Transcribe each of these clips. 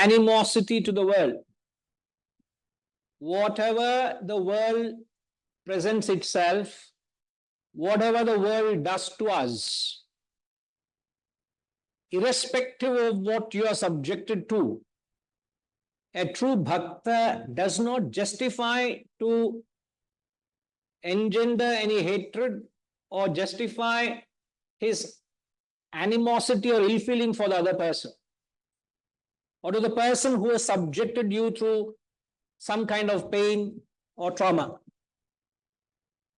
animosity to the world. Whatever the world presents itself, whatever the world does to us, irrespective of what you are subjected to, a true bhakta does not justify to engender any hatred or justify his animosity or ill feeling for the other person, or to the person who has subjected you through some kind of pain or trauma.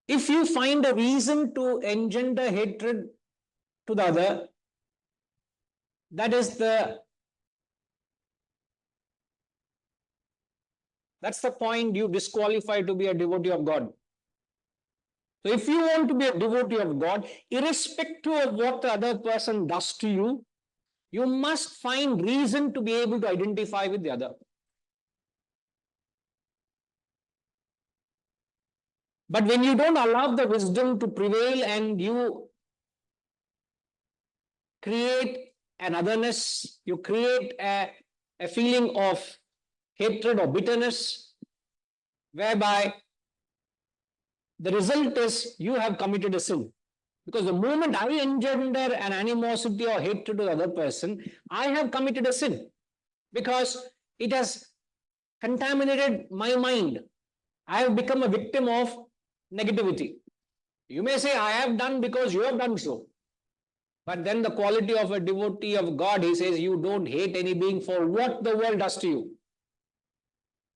If you find a reason to engender hatred to the other, that's the point you disqualify to be a devotee of God. So if you want to be a devotee of God, irrespective of what the other person does to you, you must find reason to be able to identify with the other. But when you don't allow the wisdom to prevail and you create an otherness, you create a feeling of hatred or bitterness, whereby the result is you have committed a sin. Because the moment I engender an animosity or hatred to the other person, I have committed a sin. Because it has contaminated my mind. I have become a victim of negativity. You may say, I have done because you have done so. But then the quality of a devotee of God, he says, you don't hate any being for what the world does to you.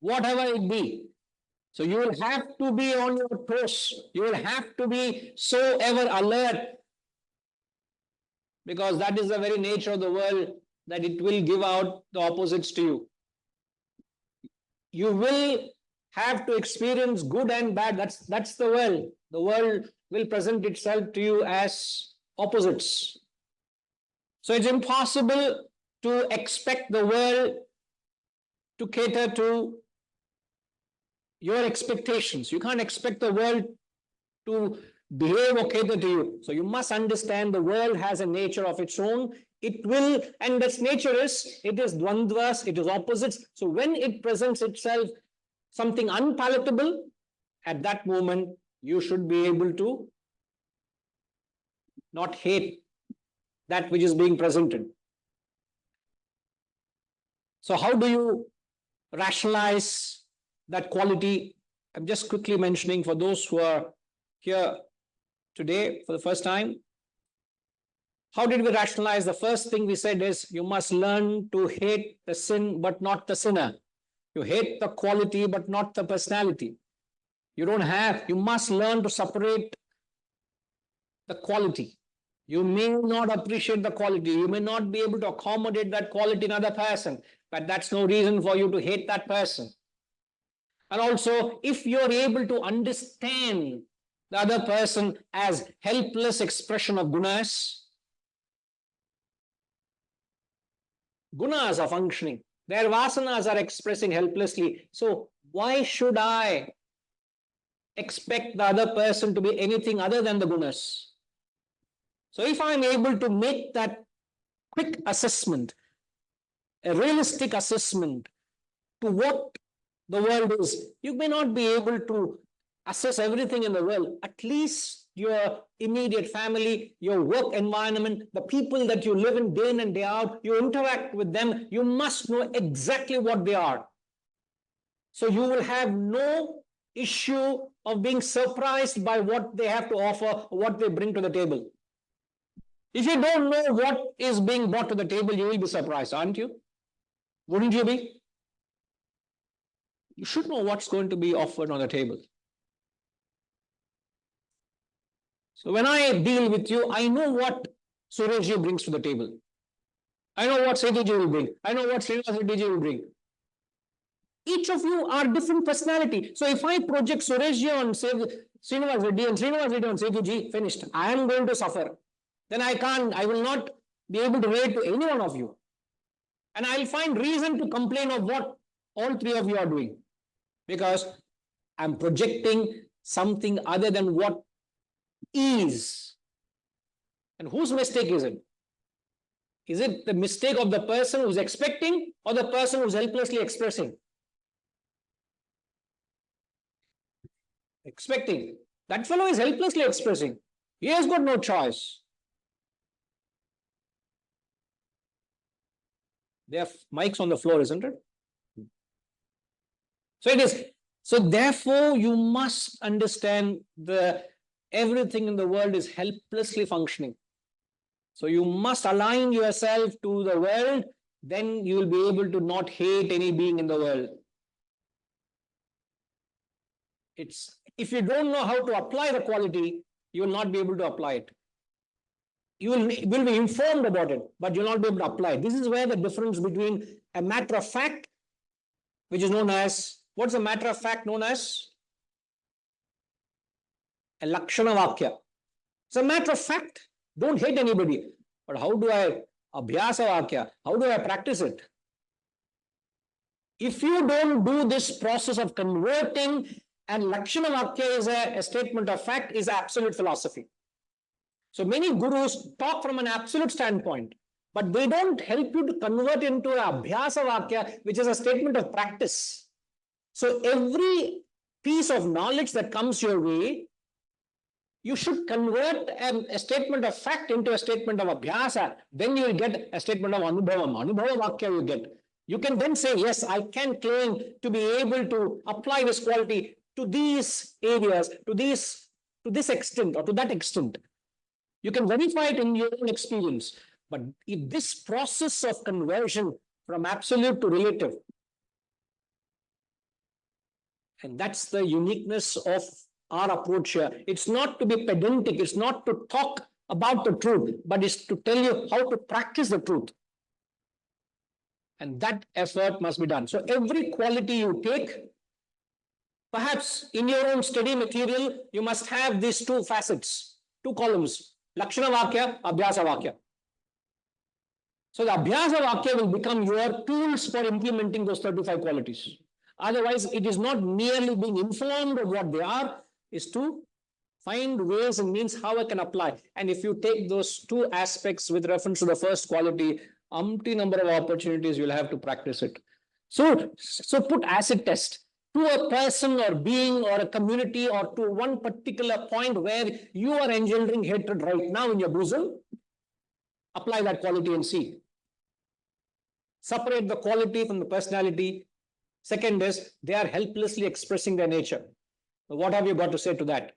Whatever it be. So you will have to be on your toes. You will have to be so ever alert. Because that is the very nature of the world, that it will give out the opposites to you. You will have to experience good and bad. That's the world. The world will present itself to you as opposites. So it's impossible to expect the world to cater to your expectations. You can't expect the world to behave or cater to you. So you must understand the world has a nature of its own. It will, and its nature is, it is dvandvas, it is opposites. So when it presents itself something unpalatable, at that moment, you should be able to not hate that which is being presented. So how do you rationalize that quality? I'm just quickly mentioning for those who are here today for the first time. How did we rationalize? The first thing we said is you must learn to hate the sin but not the sinner. You hate the quality but not the personality. You must learn to separate the quality. You may not appreciate the quality. You may not be able to accommodate that quality in another person, but that's no reason for you to hate that person. And also, if you're able to understand the other person as helpless expression of gunas, gunas are functioning. Their vasanas are expressing helplessly. So why should I expect the other person to be anything other than the gunas? So if I'm able to make that quick assessment, a realistic assessment to what the world is, you may not be able to assess everything in the world. At least your immediate family, your work environment, the people that you live in day in and day out, you interact with them, you must know exactly what they are. So you will have no issue of being surprised by what they have to offer, what they bring to the table. If you don't know what is being brought to the table, you will be surprised, aren't you? Wouldn't you be? You should know what's going to be offered on the table. So when I deal with you, I know what Sureshji brings to the table. I know what Setuji will bring. I know what Srinivas Reddy will bring. Each of you are different personality. So if I project Sureshji on Srinivas Reddy and Srinivas Reddy on Setuji, finished. I am going to suffer. Then I will not be able to relate to any one of you. And I'll find reason to complain of what all three of you are doing. Because I'm projecting something other than what is. And whose mistake is it? Is it the mistake of the person who's expecting or the person who's helplessly expressing? Expecting. That fellow is helplessly expressing. He has got no choice. There are mics on the floor, isn't it? So it is. So therefore, you must understand everything in the world is helplessly functioning. So you must align yourself to the world, then you will be able to not hate any being in the world. If you don't know how to apply the quality, you will not be able to apply it. You will be informed about it, but you will not be able to apply it. This is where the difference between a matter of fact, which is known as, what's a matter of fact known as? A Lakshana Vakya. It's a matter of fact. Don't hate anybody. But how do I Abhyasa Vakya? How do I practice it? If you don't do this process of converting, and Lakshana Vakya is a statement of fact, is absolute philosophy. So many gurus talk from an absolute standpoint, but they don't help you to convert into an Abhyasa Vakya, which is a statement of practice. So every piece of knowledge that comes your way, you should convert a statement of fact into a statement of Abhyasa. Then you will get a statement of Anubhavam. Anubhava Vakya you get. You can then say, yes, I can claim to be able to apply this quality to these areas, to this extent or to that extent. You can verify it in your own experience. But if this process of conversion from absolute to relative, and that's the uniqueness of our approach here. It's not to be pedantic, it's not to talk about the truth, but it's to tell you how to practice the truth. And that effort must be done. So every quality you take, perhaps in your own study material, you must have these two facets, two columns, Lakshana Vakya, Abhyasa Vakya. So the Abhyasa Vakya will become your tools for implementing those 35 qualities. Otherwise, it is not merely being informed of what they are, is to find ways and means how I can apply. And if you take those two aspects with reference to the first quality, umpty number of opportunities you'll have to practice it. So put acid test to a person or being or a community or to one particular point where you are engendering hatred right now in your bosom. Apply that quality and see. Separate the quality from the personality. Second is, they are helplessly expressing their nature. What have you got to say to that?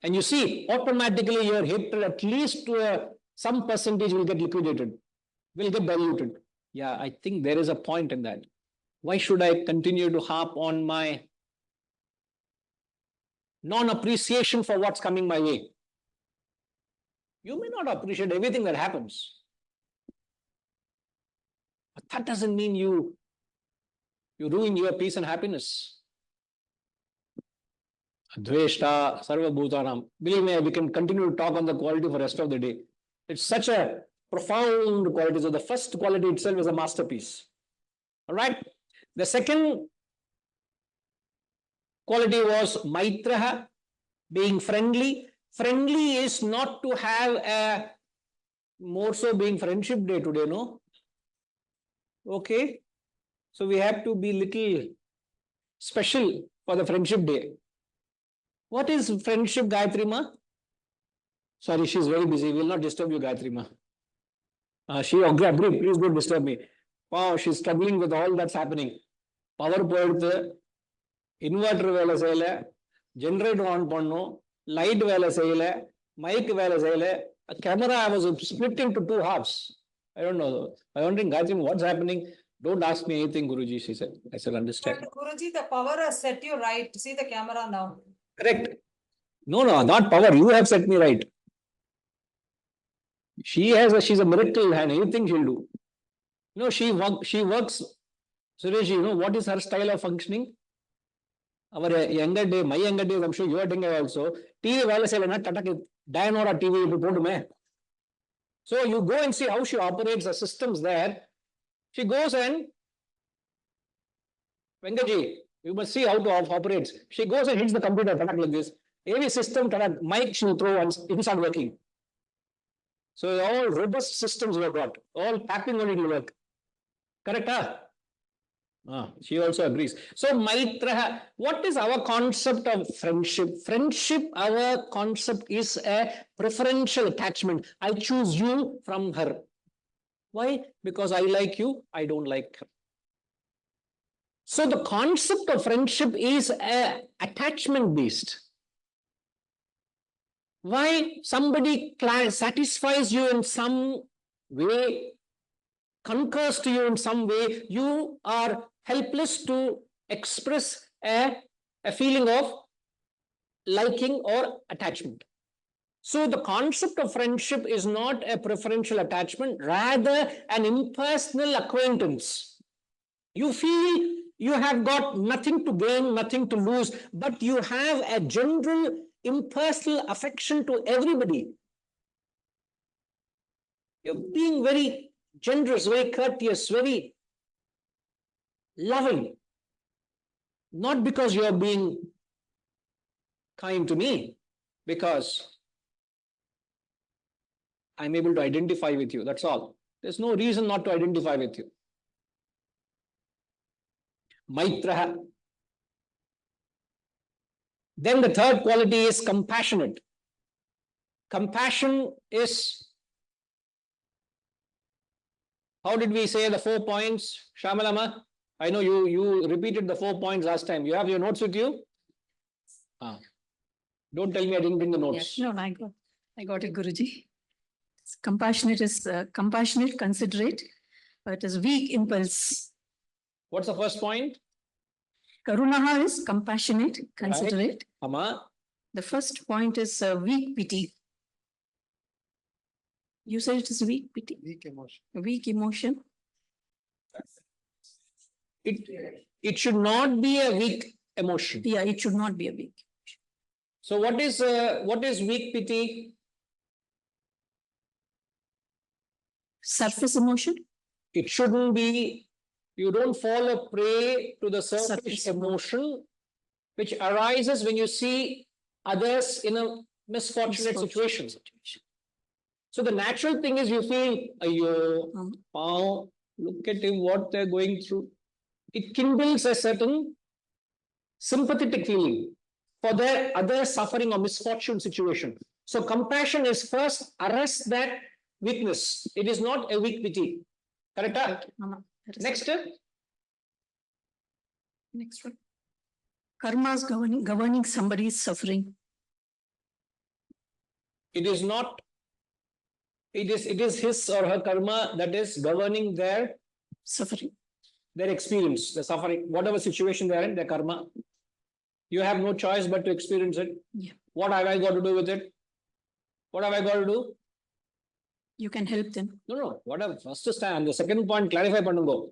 And you see, automatically your hatred, at least to some percentage, will get liquidated, will get diluted. Yeah, I think there is a point in that. Why should I continue to harp on my non-appreciation for what's coming my way? You may not appreciate everything that happens. But that doesn't mean you ruin your peace and happiness. Dveshta, Sarva Bhutanam. Believe me, we can continue to talk on the quality for the rest of the day. It's such a profound quality. So the first quality itself is a masterpiece. All right. The second quality was Maitraha, being friendly. Friendly is not to have a more so being friendship day today, no? Okay. So we have to be little special for the friendship day. What is friendship, Gayatri Ma? Sorry, she's very busy. We will not disturb you, Gayatri Ma. She agreed. Please don't disturb me. Wow, she's struggling with all that's happening. Power point, inverter vela seyala, generator on pannu, light vela seyala, mic vela seyala. A camera I was split into two halves. I don't know. I'm wondering, Gayatri, what's happening? Don't ask me anything, Guruji, she said. I said, understand. But Guruji, the power has set you right. See the camera now. Correct. No, not power. You have set me right. She's a miracle and anything she'll do. You know, she works. Suresh, you know, what is her style of functioning? Our younger day, my younger days, I'm sure you are doing also. TV wala say na tatak Dianora TV report me. So you go and see how she operates the systems there. She goes and Venkaji, you must see how to operates. She goes and hits the computer tatak like this. Every system tatak mic she'll throw once, it will start working. So all robust systems were got, all tapping on it will work. Correct, huh? She also agrees. So Maitra, what is our concept of friendship? Friendship, our concept is a preferential attachment. I choose you from her. Why? Because I like you, I don't like her. So the concept of friendship is a attachment based. Why? Somebody satisfies you in some way, concurs to you in some way, you are helpless to express a feeling of liking or attachment. So the concept of friendship is not a preferential attachment, rather an impersonal acquaintance. You feel you have got nothing to gain, nothing to lose, but you have a general impersonal affection to everybody. You're being very generous, very courteous, very loving. Not because you're being kind to me, because I'm able to identify with you. That's all. There's no reason not to identify with you. Maitraha. Then the third quality is compassionate. Compassion is, how did we say the 4 points, Shamalama? I know you repeated the 4 points last time. You have your notes with you? Don't tell me I didn't bring the notes. No, I got it, Guruji. Compassionate is compassionate, considerate, but it is weak impulse. What's the first point? Karunaha is compassionate, considerate. Amma. The first point is weak pity. You said it is weak pity. Weak emotion. Weak emotion. It should not be a weak emotion. Yeah, it should not be a weak. So what is weak pity? Surface emotion. It shouldn't be. You don't fall a prey to the surface Surface emotion which arises when you see others in a misfortunate situation. So the natural thing is you feel, look at him, what they're going through. It kindles a certain sympathetic feeling for their other suffering or misfortune situation. So compassion is first arrest that weakness. It is not a weak pity. Correct? Next. Next one. Karma is governing somebody's suffering. It is not. It is his or her karma that is governing their Suffering. Their experience, the suffering, whatever situation they are in, their karma. You have no choice but to experience it. Yeah. What have I got to do with it? What have I got to do? You can help them. No. Whatever. First stand. The second point, clarify panungo.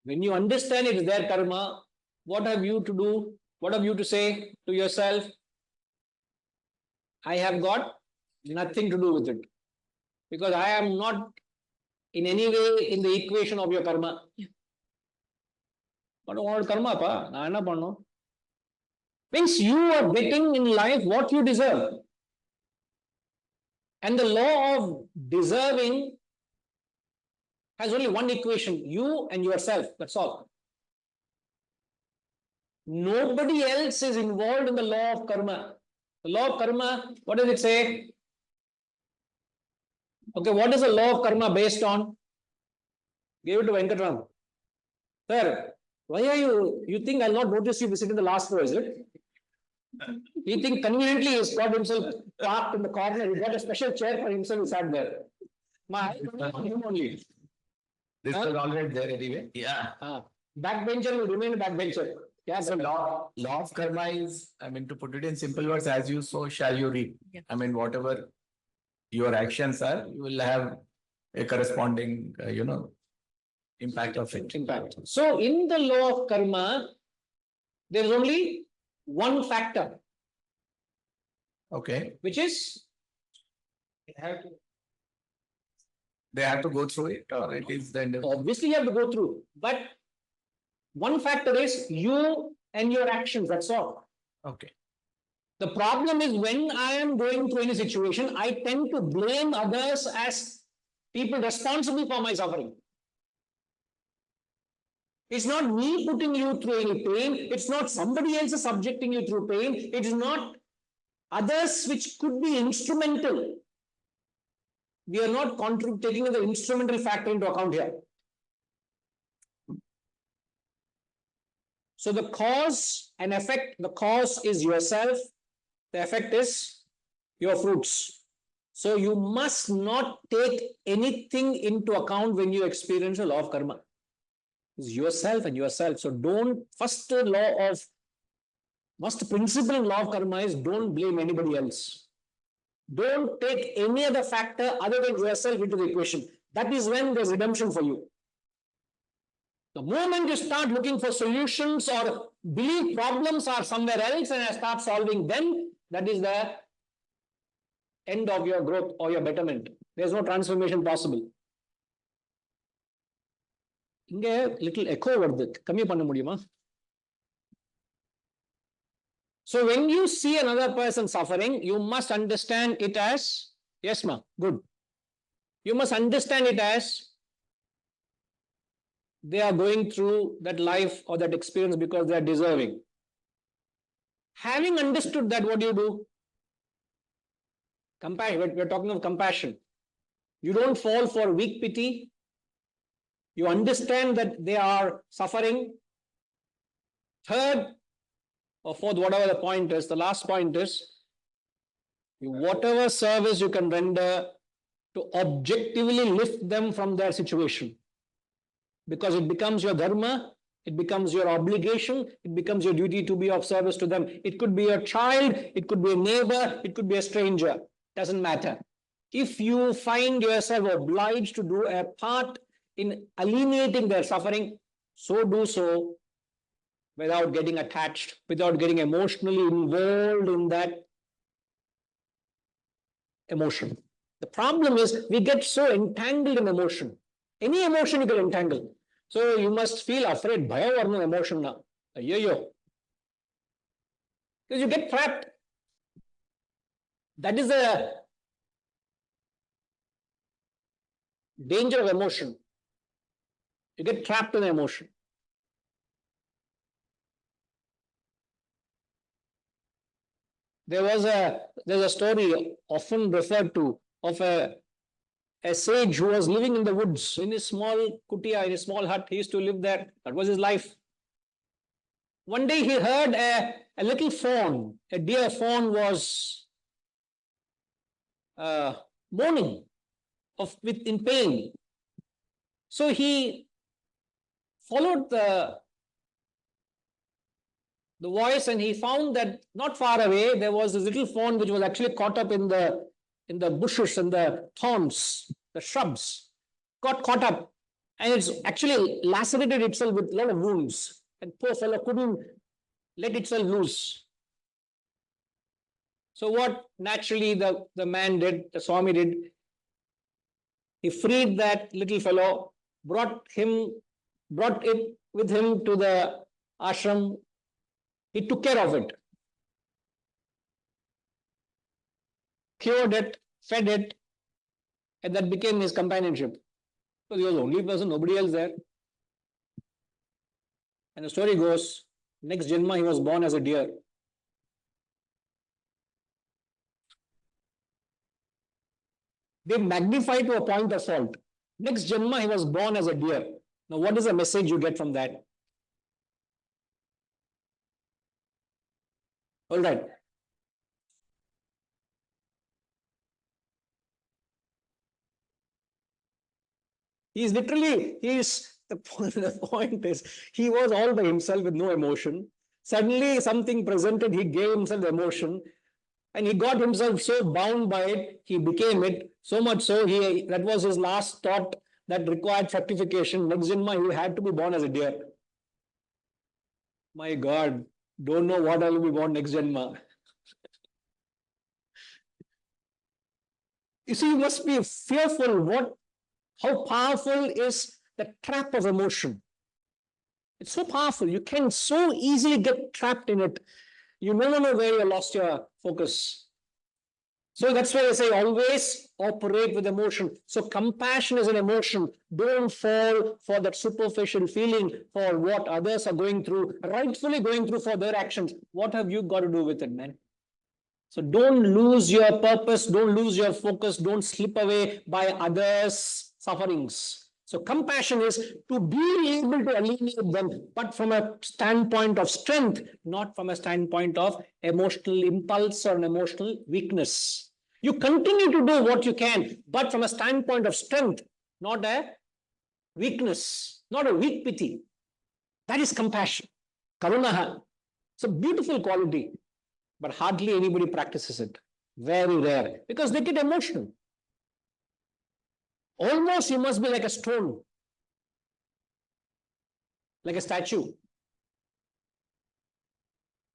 When you understand it is their karma, what have you to do? What have you to say to yourself? I have got nothing to do with it. Because I am not in any way in the equation of your karma. Yeah. But what karma pa? Na enna pannu? Means you are getting in life what you deserve. And the law of deserving has only one equation, you and yourself. That's all. Nobody else is involved in the law of karma. The law of karma, what does it say? Okay, what is the law of karma based on? Give it to Venkatram. Sir, why are you think I'll not notice you sitting in the last row, is it? You think conveniently he's got himself parked in the corner, he got a special chair for himself, he sat there. My him only. This was already there anyway. Yeah. Backbencher will remain a backbencher. Yeah, So law of karma is, I mean, to put it in simple words, as you sow, shall you reap. Yeah. I mean, whatever your actions are, you will have a corresponding, impact of it. impact. So in the law of karma, there is only one factor, Okay, which is they have to go through it, or it is the obviously you have to go through, but one factor is you and your actions, that's all. okay. The problem is when I am going through any situation, I tend to blame others as people responsible for my suffering. It's not me putting you through any pain. It's not somebody else subjecting you through pain. It is not others which could be instrumental. We are not taking the instrumental factor into account here. So the cause and effect, the cause is yourself, the effect is your fruits. So you must not take anything into account when you experience a law of karma. It's yourself and yourself. So first principle in law of karma is don't blame anybody else. Don't take any other factor other than yourself into the equation. That is when there's redemption for you. The moment you start looking for solutions or believe problems are somewhere else and start solving them, that is the end of your growth or your betterment. There's no transformation possible. இங்க little echo வருது கம்மி பண்ண முடியுமா? So when you see another person suffering, you must understand it as, yes ma, good. You must understand it as they are going through that life or that experience because they are deserving. Having understood that, what do you do? Compassion. We're talking of compassion. You don't fall for weak pity. You understand that they are suffering. Third or fourth, whatever the point is, the last point is, whatever service you can render to objectively lift them from their situation. Because it becomes your dharma, it becomes your obligation, it becomes your duty to be of service to them. It could be a child, it could be a neighbor, it could be a stranger. Doesn't matter. If you find yourself obliged to do a part in alleviating their suffering, so do so without getting attached, without getting emotionally involved in that emotion. The problem is we get so entangled in emotion. Any emotion you get entangled. So you must feel afraid. Bhaya varna emotion na. Because you get trapped. That is the danger of emotion. You get trapped in emotion. There's a story often referred to of a sage who was living in the woods in his small kutia, in his small hut. He used to live there. That was his life. One day he heard a little fawn, a deer fawn was moaning in pain. So he followed the voice and he found that not far away there was this little fawn which was actually caught up in the bushes and the thorns, the shrubs, got caught up, and it's actually lacerated itself with a lot of wounds, and poor fellow couldn't let itself loose. So what naturally the man did, the Swami did, he freed that little fellow, brought it with him to the ashram. He took care of it, cured it, fed it, and that became his companionship. So he was the only person, nobody else there. And the story goes, next Janma he was born as a deer. They magnify to a point of fault. Next Janma he was born as a deer. Now what is the message you get from that? All right. The point is, he was all by himself with no emotion. Suddenly something presented, he gave himself the emotion and he got himself so bound by it, he became it, so much so that was his last thought that required fructification. Next Janma, he had to be born as a deer. My God, don't know what I will be born next Janma. You see, you must be fearful how powerful is the trap of emotion. It's so powerful. You can so easily get trapped in it. you never know where you lost your focus. So that's why I say always operate with emotion. So compassion is an emotion. Don't fall for that superficial feeling for what others are going through, rightfully going through for their actions. What have you got to do with it, man? So don't lose your purpose, don't lose your focus, don't slip away by others' sufferings. So compassion is to be able to alleviate them, but from a standpoint of strength, not from a standpoint of emotional impulse or an emotional weakness. You continue to do what you can, but from a standpoint of strength, not a weakness, not a weak pity. That is compassion. Karunaha. It's a beautiful quality, but hardly anybody practices it. Very rare, because they get emotional. Almost you must be like a stone, like a statue.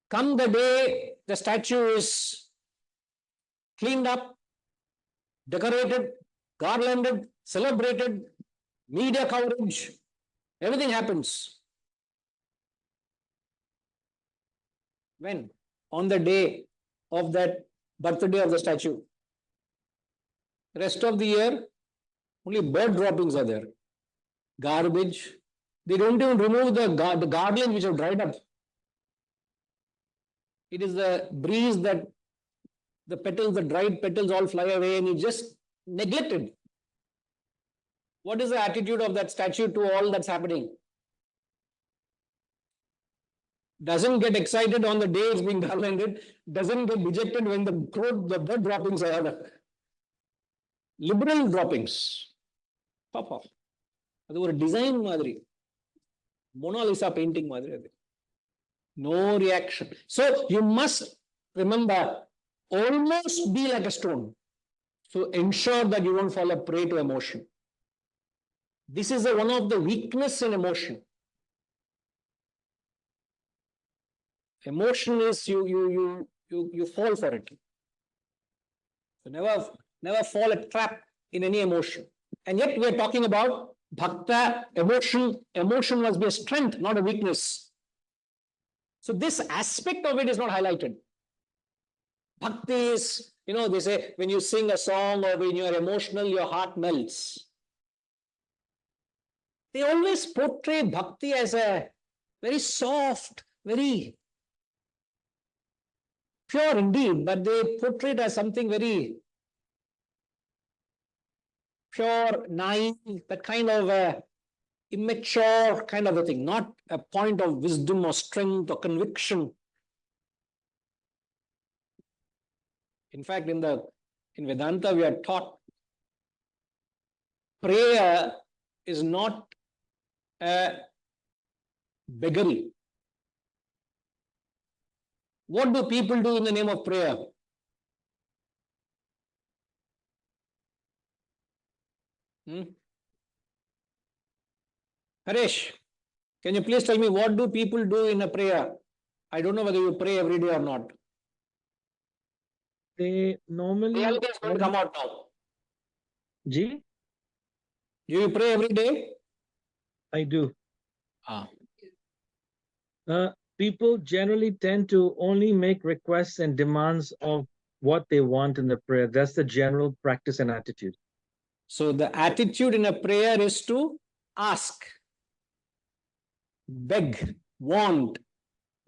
Come the day the statue is cleaned up, decorated, garlanded, celebrated, media coverage, everything happens. When? On the day of that birthday of the statue. Rest of the year, only bird droppings are there. Garbage. They don't even remove the garlands which have dried up. It is the breeze that the petals, the dried petals all fly away and it's just neglected. What is the attitude of that statue to all that's happening? Doesn't get excited on the day it's being garlanded, doesn't get dejected when the bird droppings are there. Liberal droppings. Pop off. அது ஒரு design மாதிரி Mona Lisa painting மாதிரி அது. No reaction. So you must remember, almost be like a stone. So ensure that you don't fall a prey to emotion. This is one of the weakness in emotion. Emotion is you fall for it. So never fall a trap in any emotion. And yet we are talking about bhakta, emotion. Emotion must be a strength, not a weakness. So this aspect of it is not highlighted. Bhakti is, they say when you sing a song or when you are emotional, your heart melts. They always portray bhakti as a very soft, very pure indeed, but they portray it as something very pure, naive, that kind of immature kind of a thing, not a point of wisdom or strength or conviction. In fact, in Vedanta, we are taught prayer is not a beggary. What do people do in the name of prayer? Haresh, can you please tell me what do people do in a prayer? I don't know whether you pray every day or not. They normally. Reality is going to come out now. Ji? Do you pray every day? I do. People generally tend to only make requests and demands of what they want in the prayer. That's the general practice and attitude. So the attitude in a prayer is to ask, beg, want.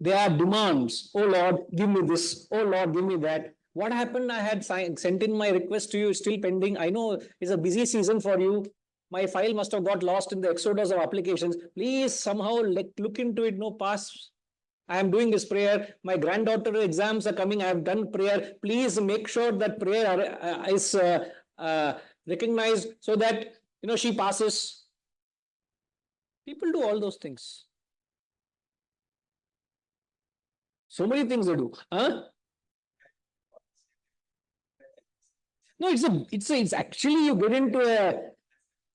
There are demands. Oh Lord, give me this. Oh Lord, give me that. What happened? I had sent in my request to you, still pending. I know it's a busy season for you. My file must have got lost in the exodus of applications. Please somehow look into it. No, pass. I am doing this prayer. My granddaughter exams are coming. I have done prayer. Please make sure that prayer is recognized so that she passes. People do all those things. So many things they do. No, it's actually you get into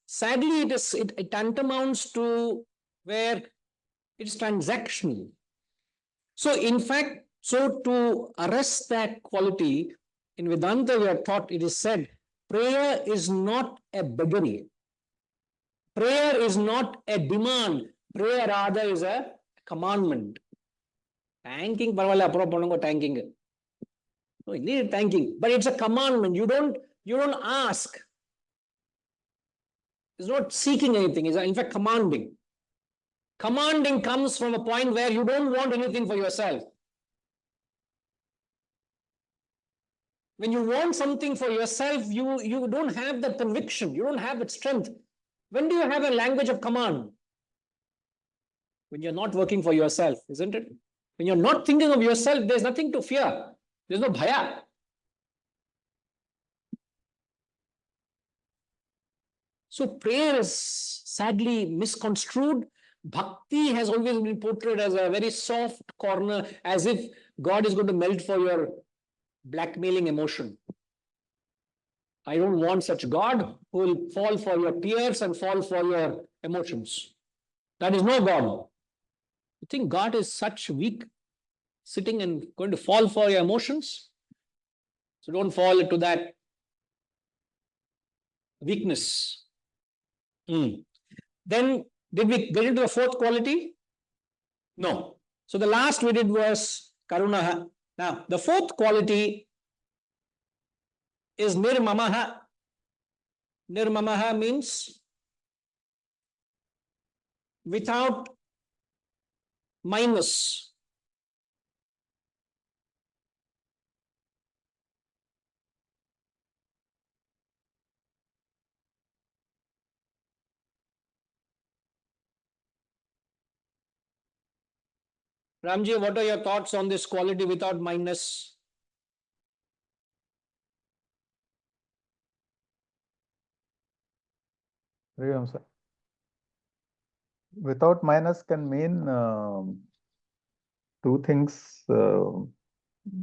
sadly it tantamounts to where it's transactional. So in fact, to arrest that quality, in Vedanta we are taught, it is said, prayer is not a beggary. Prayer is not a demand. Prayer rather is a commandment. Thanking, parvala, approve pannunga thanking. No, you need thanking, but it's a commandment. You don't ask. It's not seeking anything. It's in fact commanding. Commanding comes from a point where you don't want anything for yourself. When you want something for yourself, you don't have that conviction. You don't have that strength. When do you have a language of command? When you're not working for yourself, isn't it? When you're not thinking of yourself, there's nothing to fear. There's no bhaya. So prayer is sadly misconstrued. Bhakti has always been portrayed as a very soft corner, as if God is going to melt for your blackmailing emotion. I don't want such God who will fall for your tears and fall for your emotions. That is no God. You think God is such weak, sitting and going to fall for your emotions? So don't fall into that weakness. Then did we get into the fourth quality? No. So the last we did was karunaha. Now the fourth quality is nirmamaha. Nirmamaha means without minus. Ramji, what are your thoughts on this quality without minus? Sir. Without minus can mean two things.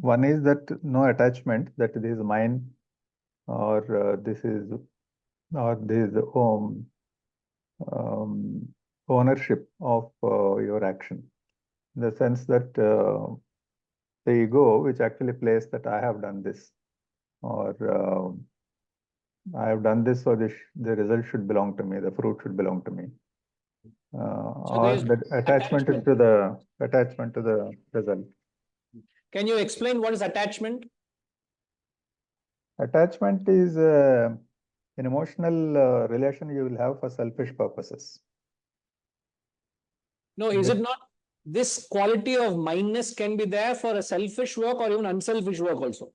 One is that no attachment, that this is mine, or this is ownership of your action. In the sense that the ego, which actually plays that I have done this, or I have done this, so the result should belong to me, the fruit should belong to me. Or the attachment to the result. Can you explain what is attachment? Attachment is an emotional relation you will have for selfish purposes. No, is it not? This quality of minus can be there for a selfish work or even unselfish work also.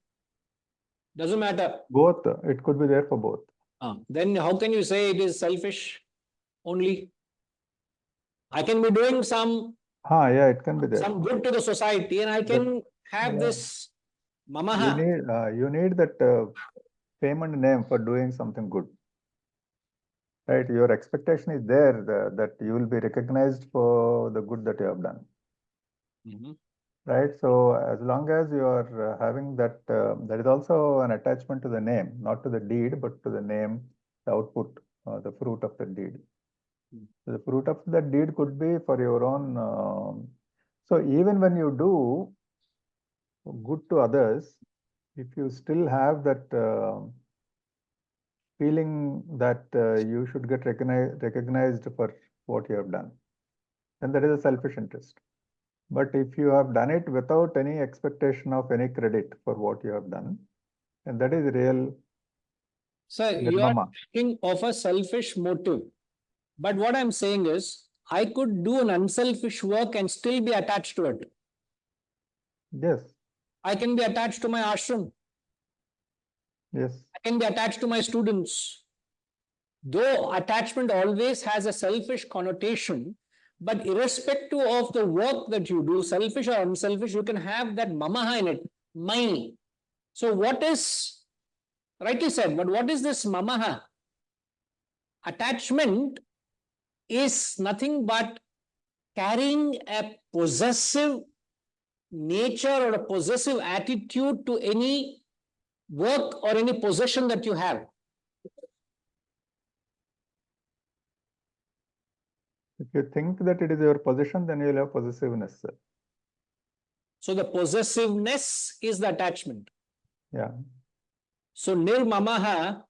Doesn't matter. Both, it could be there for both. Then how can you say it is selfish only? I can be doing some Yeah, it can be there. some good to the society, and I can have this mamaha. You need that fame and name for doing something good. Right, your expectation is there that you will be recognized for the good that you have done. Right, so as long as you are having that, there is also an attachment to the name, not to the deed, but to the name, the output, the fruit of the deed. So the fruit of that deed could be for your own. So even when you do good to others, if you still have that feeling that you should get recognized for what you have done, then that is a selfish interest. But if you have done it without any expectation of any credit for what you have done, and that is real. So you are thinking of a selfish motive. But what I'm saying is, I could do an unselfish work and still be attached to it. Yes. I can be attached to my ashram. Yes. I can be attached to my students. Though attachment always has a selfish connotation, but irrespective of the work that you do, selfish or unselfish, you can have that mamaha in it, mine. So what is, rightly said, but what is this mamaha? Attachment is nothing but carrying a possessive nature or a possessive attitude to any work or any possession that you have. If you think that it is your possession, then you will have possessiveness. So the possessiveness is the attachment. Yeah. So nirmamaha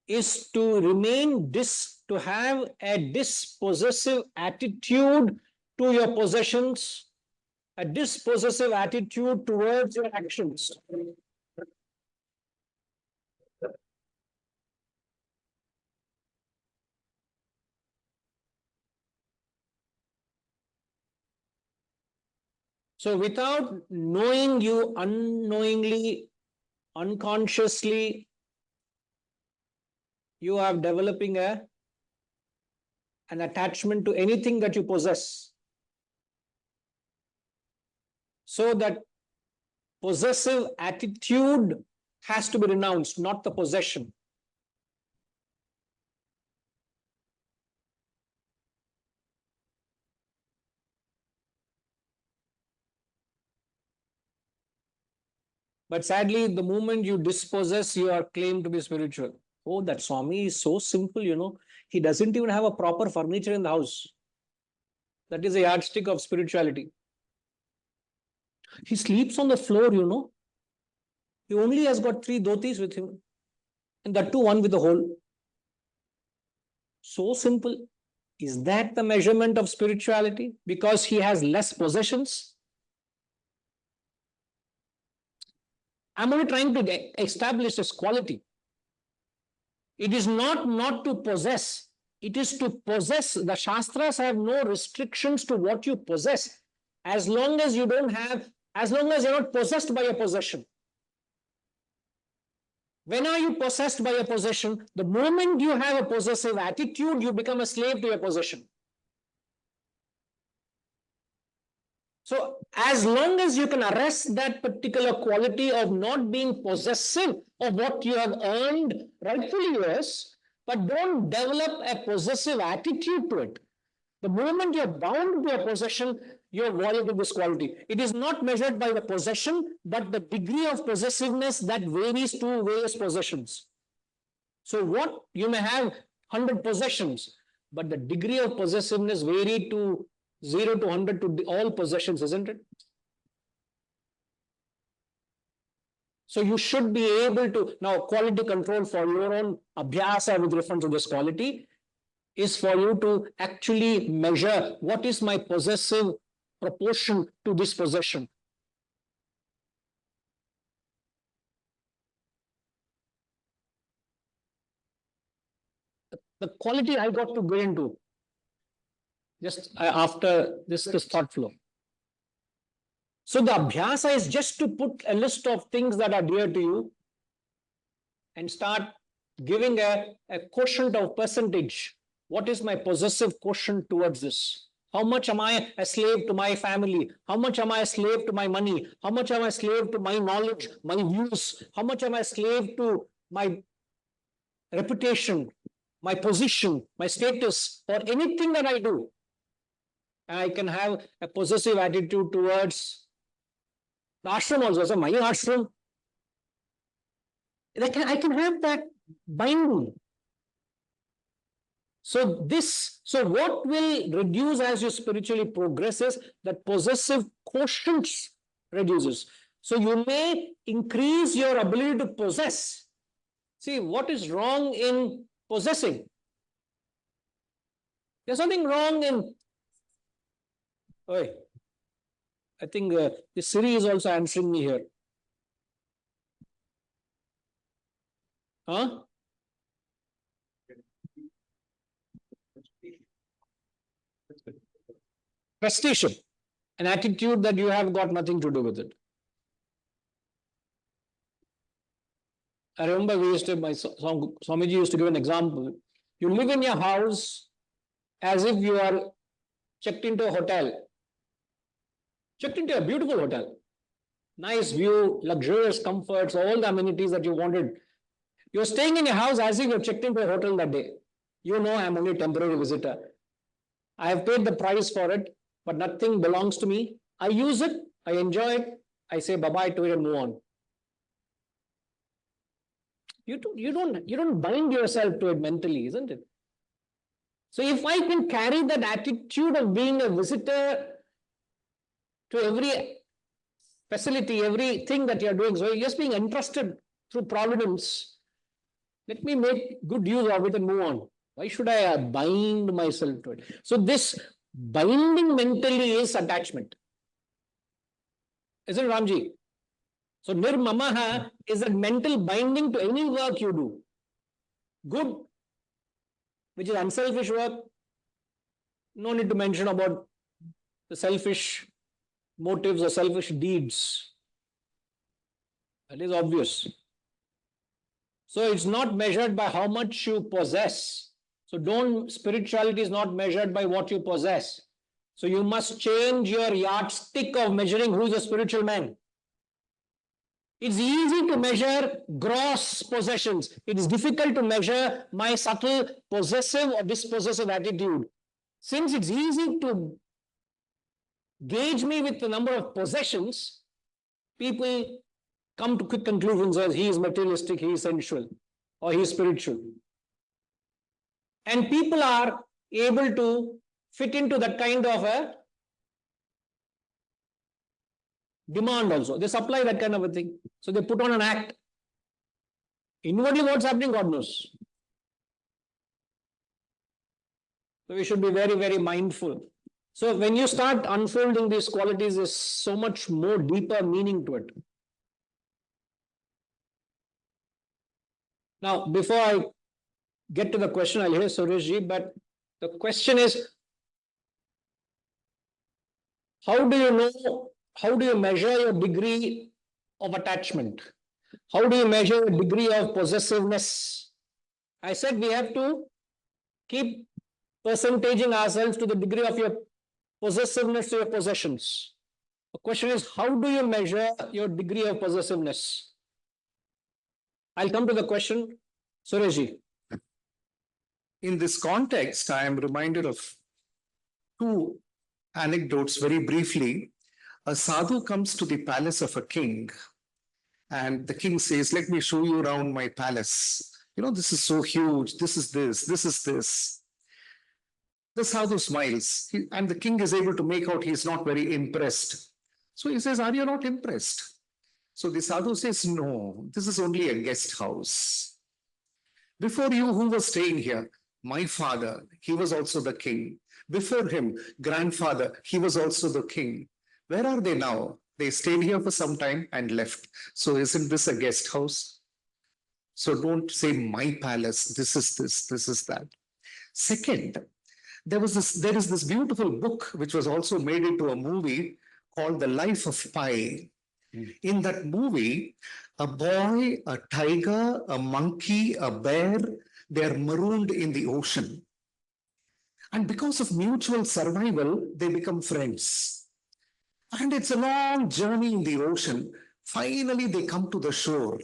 is to remain to have a dispossessive attitude to your possessions, a dispossessive attitude towards your actions. So without knowing, you unknowingly, unconsciously, you are developing an attachment to anything that you possess. So that possessive attitude has to be renounced, not the possession. But sadly, the moment you dispossess, you are claimed to be spiritual. Oh, that Swami is so simple, you know. He doesn't even have a proper furniture in the house. That is a yardstick of spirituality. He sleeps on the floor, you know. He only has got 3 dhotis with him. And that too, one with a hole. So simple. Is that the measurement of spirituality? Because he has less possessions? I'm only trying to establish this quality. It is not to possess. It is to possess. The Shastras have no restrictions to what you possess. As long as you don't have, as long as you're not possessed by a possession. When are you possessed by a possession? The moment you have a possessive attitude, you become a slave to your possession. So, as long as you can arrest that particular quality of not being possessive of what you have earned, rightfully yours, but don't develop a possessive attitude to it. The moment you're bound to a possession, you're violating this quality. It is not measured by the possession, but the degree of possessiveness that varies to various possessions. So what you may have 100 possessions, but the degree of possessiveness vary to 0 to 100 to all possessions, isn't it? So you should be able to, now quality control for your own abhyasa with reference to this quality is for you to actually measure what is my possessive proportion to this possession. The quality I got to go into just after this thought flow. So the abhyasa is just to put a list of things that are dear to you and start giving a quotient of percentage. What is my possessive quotient towards this? How much am I a slave to my family? How much am I a slave to my money? How much am I a slave to my knowledge, my views? How much am I a slave to my reputation, my position, my status, or anything that I do? I can have a possessive attitude towards the ashram also. So my ashram, I can have that binding. So what will reduce as you spiritually progresses? That possessive quotient reduces. So you may increase your ability to possess. See, what is wrong in possessing? There's something wrong in. Oh, I think the Siri is also answering me here. Huh? Prestige, an attitude that you have got nothing to do with it. I remember Swamiji used to give an example. You live in your house as if you are checked into a hotel. Checked into a beautiful hotel. Nice view, luxurious comforts, all the amenities that you wanted. You're staying in your house as if you're checked into a hotel that day. You know I'm only a temporary visitor. I have paid the price for it, but nothing belongs to me. I use it, I enjoy it, I say bye-bye to it and move on. You don't bind yourself to it mentally, isn't it? So if I can carry that attitude of being a visitor to every facility, everything that you're doing, so you're just being entrusted through providence, let me make good use of it and move on. Why should I bind myself to it? So this binding mentally is attachment. Isn't it, Ramji? So nirmamaha is a mental binding to any work you do. Good, which is unselfish work. No need to mention about the selfish motives or selfish deeds. That is obvious. So it's not measured by how much you possess. So spirituality is not measured by what you possess. So you must change your yardstick of measuring who is a spiritual man. It's easy to measure gross possessions. It is difficult to measure my subtle possessive or dispossessive attitude. Since it's easy to gauge me with the number of possessions, people come to quick conclusions as he is materialistic, he is sensual, or he is spiritual. And people are able to fit into that kind of a demand also. They supply that kind of a thing. So they put on an act. Inwardly what's happening, God knows. So we should be very, very mindful. So when you start unfolding these qualities, there's so much more deeper meaning to it. Now, before I get to the question, I'll hear Sureshji, but the question is, how do you measure your degree of attachment? How do you measure your degree of possessiveness? I said we have to keep percentaging ourselves to the degree of your possessiveness to your possessions. The question is, how do you measure your degree of possessiveness? I'll come to the question. Sureshji. In this context, I am reminded of two anecdotes very briefly. A sadhu comes to the palace of a king, and the king says, "Let me show you around my palace. You know, this is so huge. This is this, this is this." The sadhu smiles, and the king is able to make out he is not very impressed. So he says, "Are you not impressed?" So the sadhu says, "No, this is only a guest house. Before you, who was staying here? My father, he was also the king. Before him, grandfather, he was also the king. Where are they now? They stayed here for some time and left. So isn't this a guest house? So don't say my palace, this is this, this is that." Second, there is this beautiful book which was also made into a movie called The Life of Pi. In that movie, a boy, a tiger, a monkey, a bear, they are marooned in the ocean. And because of mutual survival, they become friends. And it's a long journey in the ocean. Finally, they come to the shore.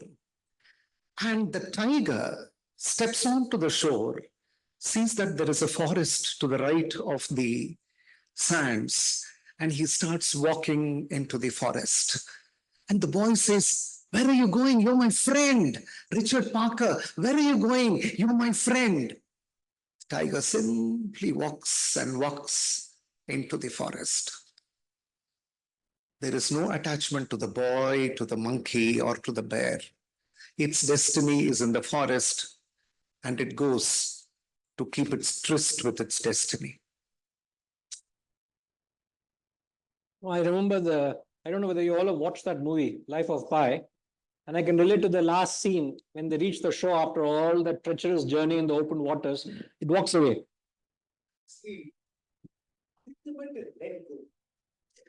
And the tiger steps onto the shore, sees that there is a forest to the right of the sands, and he starts walking into the forest. And the boy says, "Where are you going? You're my friend. Richard Parker, where are you going? You're my friend." The tiger simply walks and walks into the forest. There is no attachment to the boy, to the monkey, or to the bear. Its destiny is in the forest, and it goes to keep its tryst with its destiny. I remember I don't know whether you all have watched that movie, Life of Pi, and I can relate to the last scene when they reach the shore after all that treacherous journey in the open waters. It walks away.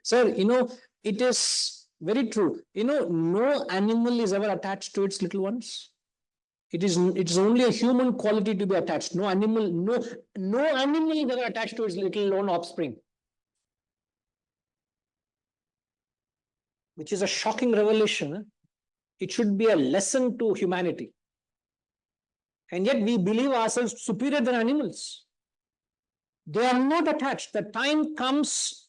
Sir, it is very true. No animal is ever attached to its little ones. It is only a human quality to be attached. No animal is ever attached to its little own offspring. Which is a shocking revelation. It should be a lesson to humanity. And yet we believe ourselves superior than animals. They are not attached. The time comes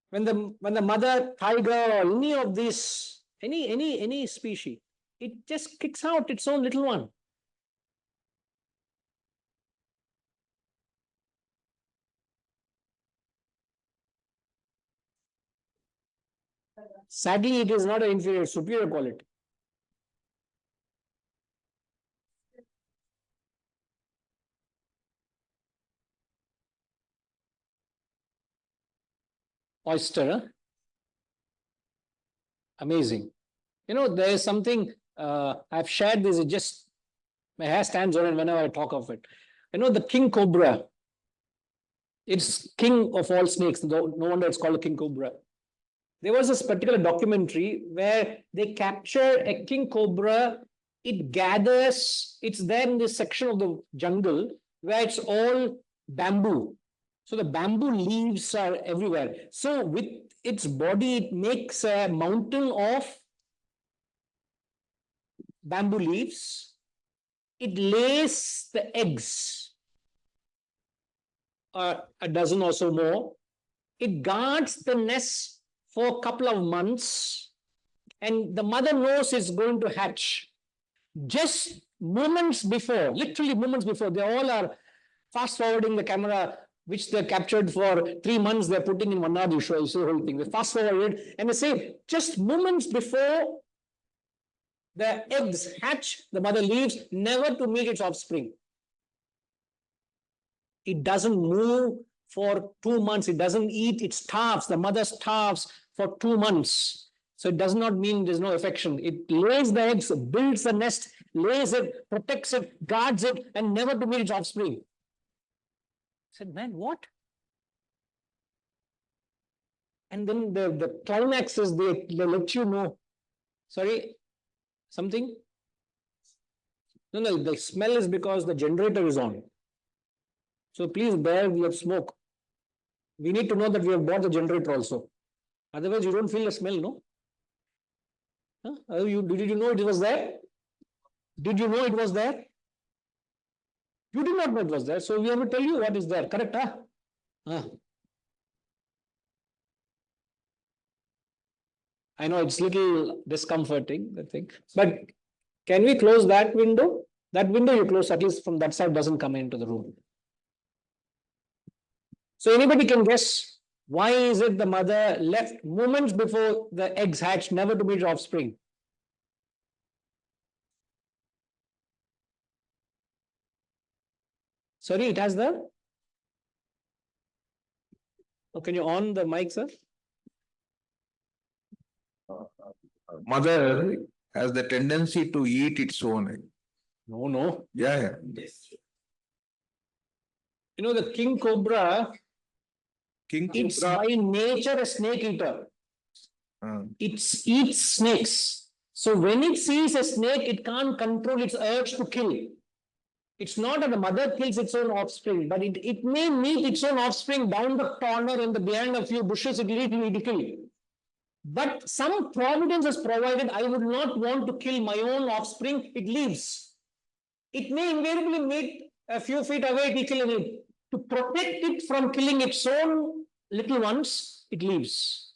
when the mother tiger or any of these, any species, it just kicks out its own little one. Sadly, it is not an inferior, superior quality. oyster, huh? Amazing. You know, there is something, I've shared this, it just, my hair stands on it whenever I talk of it. You know, the king cobra, it's king of all snakes. No wonder it's called a king cobra. There was this particular documentary where they capture a king cobra. It gathers, it's there in this section of the jungle where it's all bamboo. So the bamboo leaves are everywhere. So with its body, it makes a mountain of bamboo leaves. It lays the eggs, a dozen or so more. It guards the nest for a couple of months, and the mother knows it's going to hatch. Just moments before, literally moments before, they all are fast forwarding the camera, which they captured for 3 months, they're putting in 1 hour, you show the whole thing. They fast forward it and they say, just moments before the eggs hatch, the mother leaves, never to meet its offspring. It doesn't move for 2 months. It doesn't eat. It starves. The mother starves for 2 months. So it does not mean there's no affection. It lays the eggs, builds the nest, lays it, protects it, guards it, and never to meet its offspring. I said, man, what? And then the climax is they let you know. Sorry, something? No, the smell is because the generator is on. So please bear with smoke. We need to know that we have bought the generator also. Otherwise, you don't feel the smell, no? Huh? Did you know it was there? Did you know it was there? You did not know it was there. So we have to tell you what is there. Correct, huh? I know it's little discomforting, I think. But can we close that window? That window you close, at least from that side, doesn't come into the room. So anybody can guess, why is it the mother left moments before the eggs hatch, never to meet her offspring? Sorry, it has the... Oh, can you on the mic, sir? Mother has the tendency to eat its own egg. No. Yeah. You know, the king cobra, King it's cobra. by nature a snake eater. It eats snakes. So when it sees a snake, it can't control its urge to kill. It's not that the mother kills its own offspring, but it may meet its own offspring down the corner and behind a few bushes, it will kill. But some providence is provided. I would not want to kill my own offspring. It leaves. It may invariably meet a few feet away, it will kill it. To protect it from killing its own little ones, it leaves.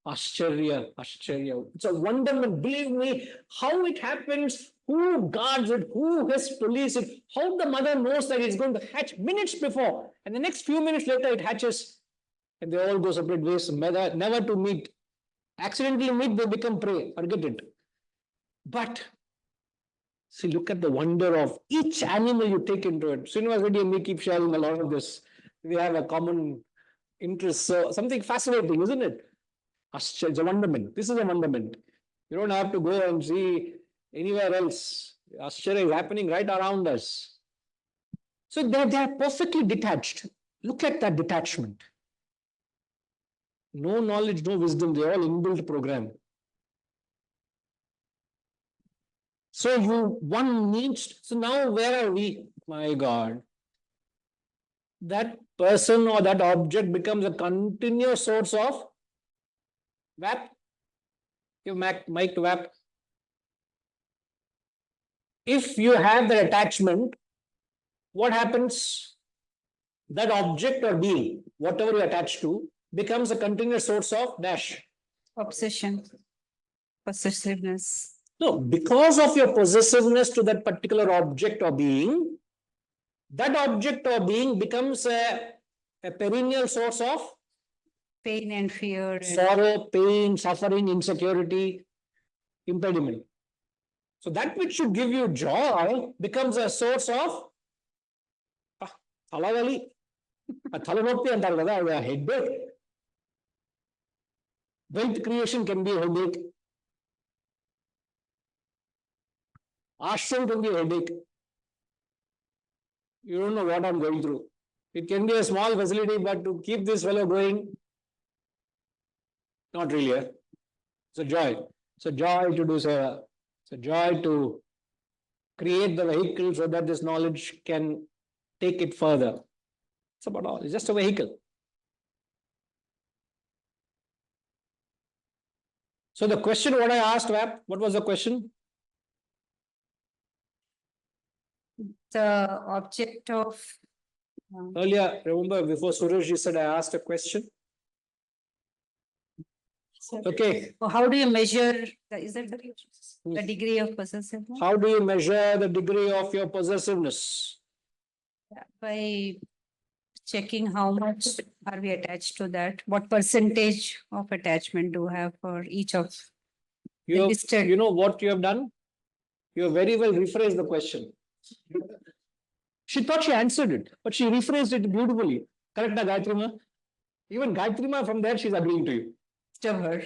Ashcharya. It's a wonderment. Believe me, how it happens, who guards it, who has police it, how the mother knows that it's going to hatch minutes before, and the next few minutes later it hatches, and they all go separate ways, never to meet. Accidentally meet, they become prey. Forget it. But see, look at the wonder of each animal you take into it. Srinivas Reddy and me keep sharing a lot of this. We have a common interest. So something fascinating, isn't it? It's a wonderment. This is a wonderment. You don't have to go and see anywhere else. Ashcharya is happening right around us. So they are perfectly detached. Look at that detachment. No knowledge, no wisdom, they all inbuilt program. So one needs, so now where are we? My God. That person or that object becomes a continuous source of VAP. Give mic to VAP. If you have the attachment, what happens? That object or being, whatever you attach to, becomes a continuous source of dash. Obsession, possessiveness. No, because of your possessiveness to that particular object or being, that object or being becomes a perennial source of Pain and fear. sorrow, pain, suffering, insecurity, impediment. So that which should give you joy becomes a source of talavali. A thalanoppi antaru kada, a headache. Wealth creation can be a headache. Ashram can be a headache. You don't know what I'm going through. It can be a small facility, but to keep this fellow going, not really. It's a joy. It's a joy to do seva. It's a joy to create the vehicle so that this knowledge can take it further. It's about all. It's just a vehicle. So the question what I asked, Vap, what was the question? The object of Earlier, remember before Suresh said I asked a question. Okay, how do you measure, is that the degree of possessiveness? how do you measure the degree of your possessiveness? By checking how much are we attached to that? What percentage of attachment do we have for each of? You, listed. you know what you have done? You have very well rephrased the question. She thought she answered it, but she rephrased it beautifully. Correct, Gayatri Ma? Even Gayatri Ma from there, she's agreeing to you. Of her.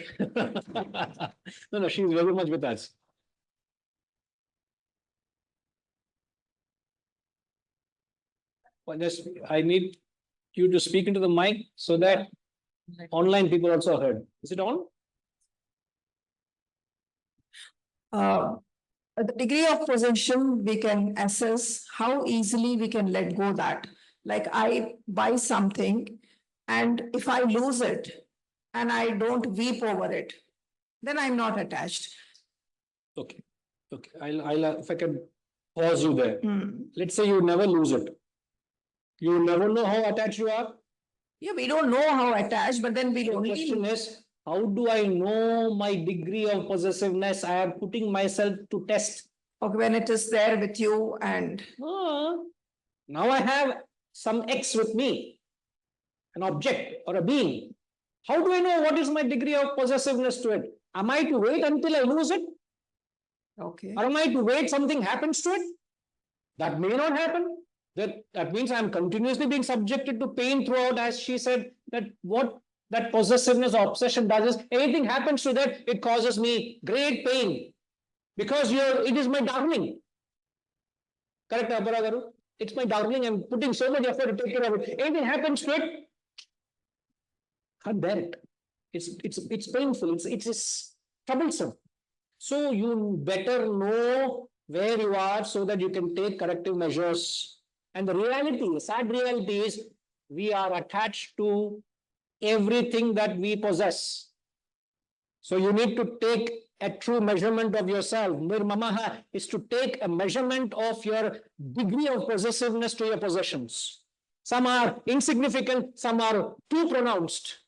No, she's very much with us. Well, just, I need you to speak into the mic so that online people also heard. Is it on? The degree of possession, we can assess how easily we can let go that. Like I buy something and if I lose it and I don't weep over it, then I'm not attached. Okay, okay. I'll if I can pause you there. Hmm. Let's say you never lose it. You never know how attached you are. Yeah, we don't know how attached, but then we The don't. question is, how do I know my degree of possessiveness? I am putting myself to test. Okay, when it is there with you and Now I have some X with me, an object or a being. How do I know what is my degree of possessiveness to it? Am I to wait until I lose it? okay. Or am I to wait something happens to it? That may not happen. That means I'm continuously being subjected to pain throughout, as she said, that what that possessiveness or obsession does is anything happens to that, it causes me great pain. Because it is my darling. Correct, Abara Garu? It's my darling. I'm putting so much effort to take care of it. Anything happens to it, can't bear it. It's painful. It's troublesome. So you better know where you are so that you can take corrective measures. And the sad reality is we are attached to everything that we possess. So you need to take a true measurement of yourself. Nirmamaha is to take a measurement of your degree of possessiveness to your possessions. Some are insignificant, some are too pronounced.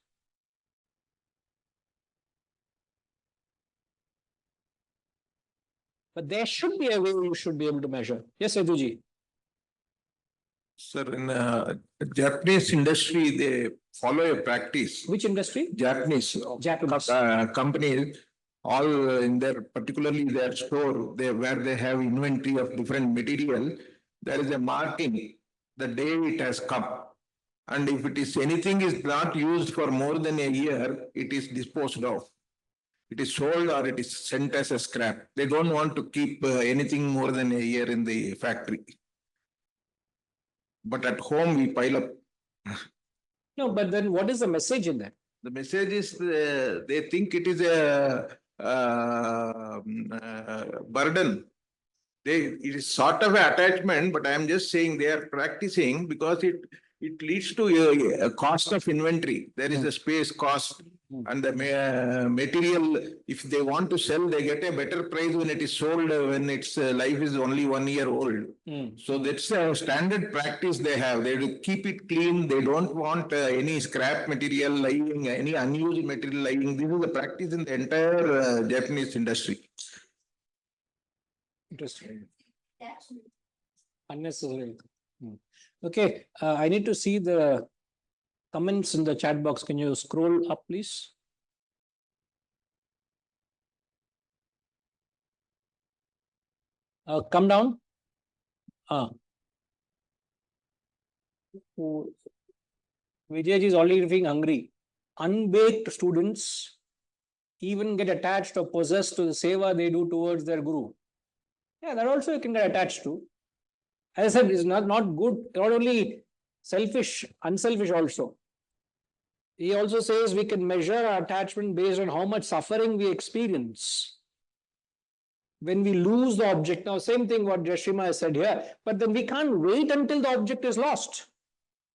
But there should be a way you should be able to measure. Yes, Eduji. Sir, in Japanese industry, they follow a practice. Which industry? Japanese companies, all in their, particularly their store, where they have inventory of different material, there is a marking the day it has come. And if it is anything is not used for more than a year, it is disposed of. It is sold or it is sent as a scrap. They don't want to keep anything more than a year in the factory. But at home, we pile up. No, but then what is the message in that? The message is they think it is a burden. It is sort of an attachment, but I am just saying they are practicing because it leads to a cost of inventory. There is a space cost and the material. If they want to sell, they get a better price when it is sold, when its life is only 1 year old. So that's a standard practice they have. They do keep it clean. They don't want any scrap material lying, any unused material lying. This is the practice in the entire Japanese industry. Interesting. Unnecessary. Okay, I need to see the comments in the chat box. Can you scroll up, please? Come down. Vijay is already feeling hungry. Unbaked students even get attached or possessed to the seva they do towards their guru. Yeah, that also you can get attached to. As I said, it's not good, not only selfish, unselfish also. He also says we can measure our attachment based on how much suffering we experience when we lose the object. Now, same thing what Jashima has said here, but then we can't wait until the object is lost.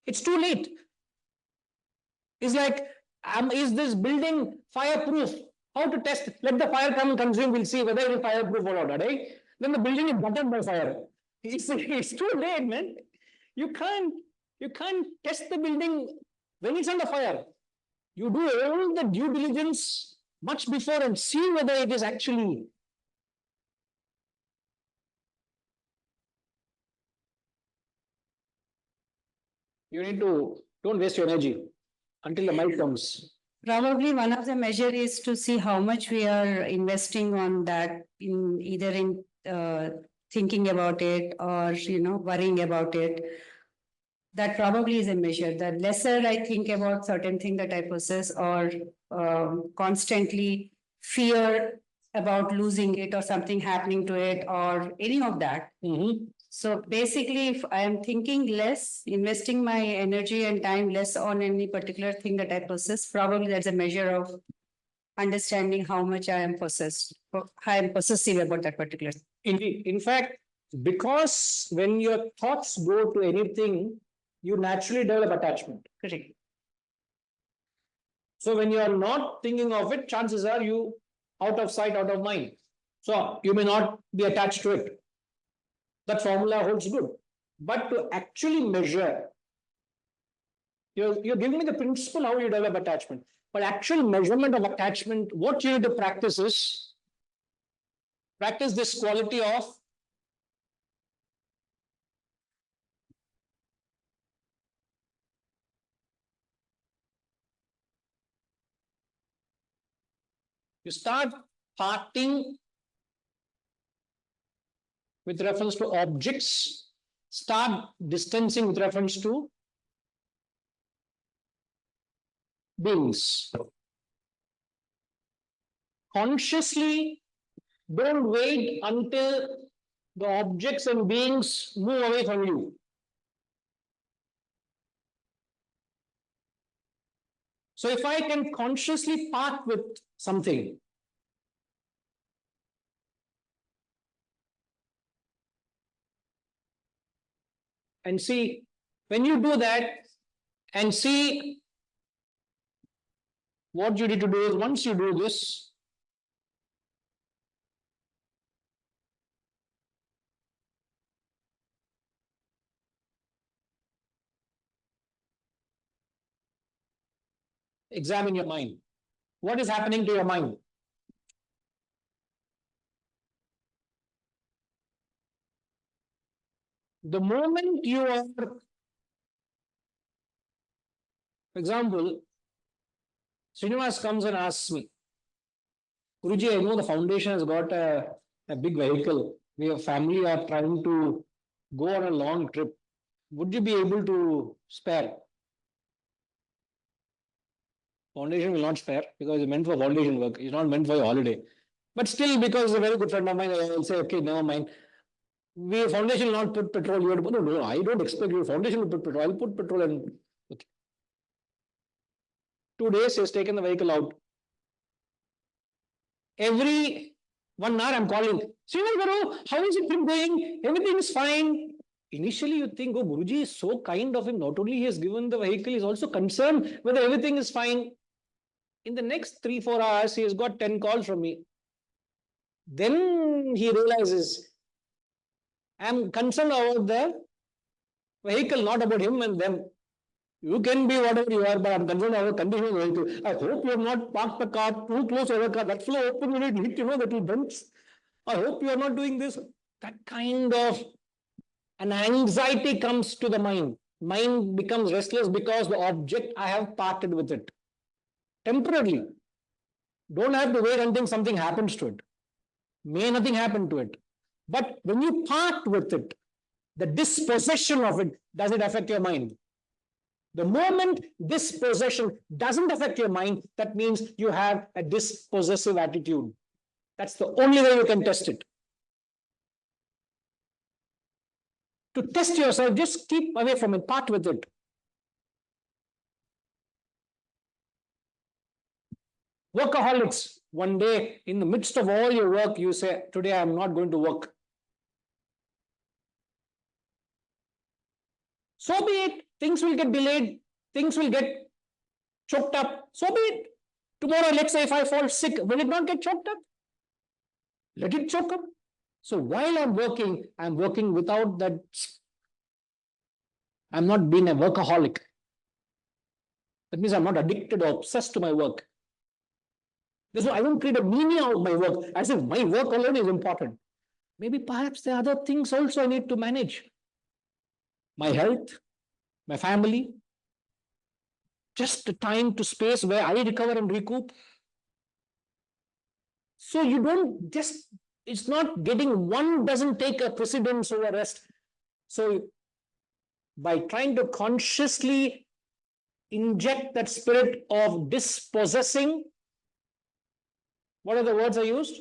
It's too late. It's like, is this building fireproof? How to test? Let the fire come and consume, we'll see whether it is fireproof or not, right? Then the building is gutted by fire. It's too late, man. You can't test the building when it's under fire. You do all the due diligence much before and see whether it is actually. You need to, don't waste your energy until the mic comes. Probably one of the measure is to see how much we are investing on that in either in thinking about it or, worrying about it. That probably is a measure. The lesser I think about certain thing that I possess or constantly fear about losing it or something happening to it or any of that. So basically, if I am thinking less, investing my energy and time less on any particular thing that I possess, probably that's a measure of understanding how much I am possessed, how I am possessive about that particular thing. Indeed. In fact, because when your thoughts go to anything, you naturally develop attachment. Correct. So when you are not thinking of it, chances are you out of sight, out of mind. So you may not be attached to it. That formula holds good. But to actually measure, you're giving me the principle how you develop attachment. But actual measurement of attachment, what you need to practice is, practice this quality of you start parting with reference to objects, start distancing with reference to beings. Consciously, don't wait until the objects and beings move away from you. So if I can consciously part with something, and see, when you do that and see what you need to do is, once you do this, examine your mind. What is happening to your mind? The moment you are, for example, Srinivas comes and asks me, Guruji, I know the foundation has got a big vehicle. We have family are trying to go on a long trip. Would you be able to spare? Foundation will not spare because it's meant for foundation work. It's not meant for your holiday. But still, because it's a very good friend of mine, I will say, okay, never mind. Foundation will not put petrol. You have to, no, I don't expect you. Foundation will put petrol. I'll put petrol and okay. 2 days, he has taken the vehicle out. Every 1 hour, I'm calling. Srinivas Guru, how is it been going? Everything is fine. Initially, you think, oh, Guruji is so kind of him. Not only he has given the vehicle, he is also concerned whether everything is fine. In the next 3-4 hours, he has got 10 calls from me. Then he realizes, I'm concerned about the vehicle, not about him and them. You can be whatever you are, but I'm concerned about the condition of the vehicle. I hope you have not parked the car too close to the car. That flow open, you need to know that it will bounce. I hope you are not doing this. That kind of an anxiety comes to the mind. Mind becomes restless because the object, I have parted with it. Temporarily. Don't have to wait until something happens to it. May nothing happen to it. But when you part with it, the dispossession of it, does it affect your mind? The moment dispossession doesn't affect your mind, that means you have a dispossessive attitude. That's the only way you can test it. To test yourself, just keep away from it, part with it. Workaholics, one day in the midst of all your work, you say, today I am not going to work. So be it. Things will get delayed. Things will get choked up. So be it. Tomorrow, let's say if I fall sick, will it not get choked up? Let it choke up. So while I'm working without that. I'm not being a workaholic. That means I'm not addicted or obsessed to my work. That's why I don't create a meaning out of my work, as if my work alone is important. Maybe perhaps there are other things also I need to manage. My health, my family, just the time to space where I recover and recoup. So you don't just, it's not getting, one doesn't take a precedence over rest. So by trying to consciously inject that spirit of dispossessing, what are the words I used?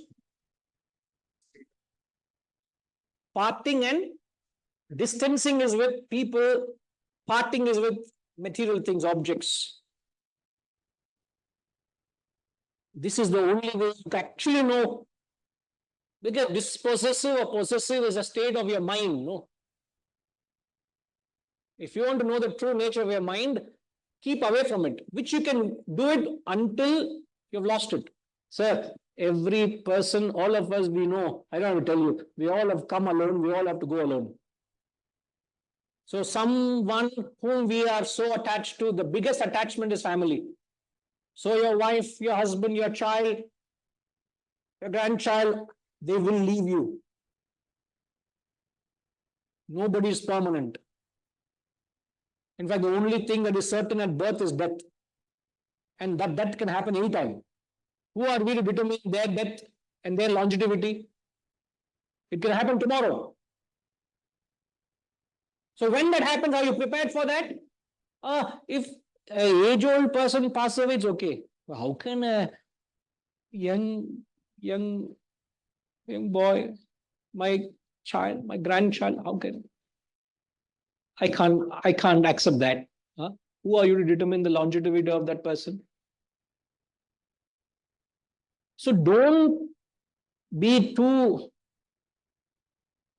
Parting and distancing is with people, parting is with material things, objects. This is the only way you actually know. Because dispossessive or possessive is a state of your mind, no? If you want to know the true nature of your mind, keep away from it, which you can do it until you've lost it. Sir, every person, all of us, we know, I don't have to tell you, we all have come alone, we all have to go alone. So someone whom we are so attached to, the biggest attachment is family. So your wife, your husband, your child, your grandchild, they will leave you. Nobody is permanent. In fact, the only thing that is certain at birth is death. And that can happen anytime. Who are we to determine their death and their longevity? It can happen tomorrow. So when that happens, are you prepared for that? If an age-old person passes away, it's okay. But how can a young boy, my child, my grandchild, how can I can't accept that. Who are you to determine the longevity of that person? So don't be too